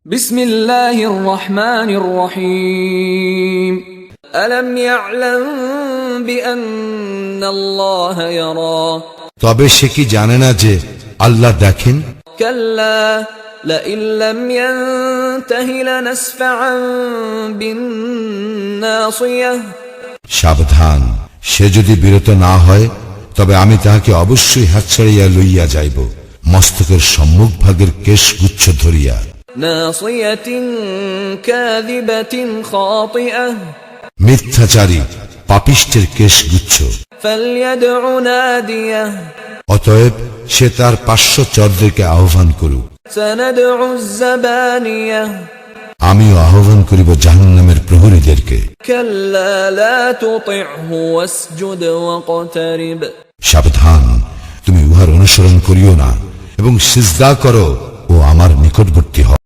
বিসমিল্লাহির রহমানির রহিম আলম ইয়া'লাম বিআন্নাল্লাহা ইয়ারা তবে সে কি জানে না যে আল্লাহ দেখেন? কাল্লা লাইন লাম ইয়ানতাহি লানাসফা'আন বিন্নাসিয়াহ সাবধান, সে যদি বিরত না হয় তবে আমি তাহাকে অবশ্যই হাত ছাড়িয়া লইয়া যাইব, মস্তকের সম্মুখ ভাগের কেশগুচ্ছ ধরিয়া। নাসিয়াতিন কাযিবাতিন খাতিআহ মিথ্যাচারী পাপিষ্টের কেশগুচ্ছ। ফালইয়াদউ নাদিয়াহ অতএব সে তার পার্শ্বচরদেরকে আহ্বান করুক। সানাদউ যাবানিয়াহ আমিও আহ্বান করিব জাহান্নামের প্রহরীদেরকে। কাল্লা লা তুতি'হু ওয়াসজুদ ওয়াকতারিব সাবধান, তুমি উহার অনুসরণ করিও না এবং সিজদা করো ও আমার নিকটবর্তী হও।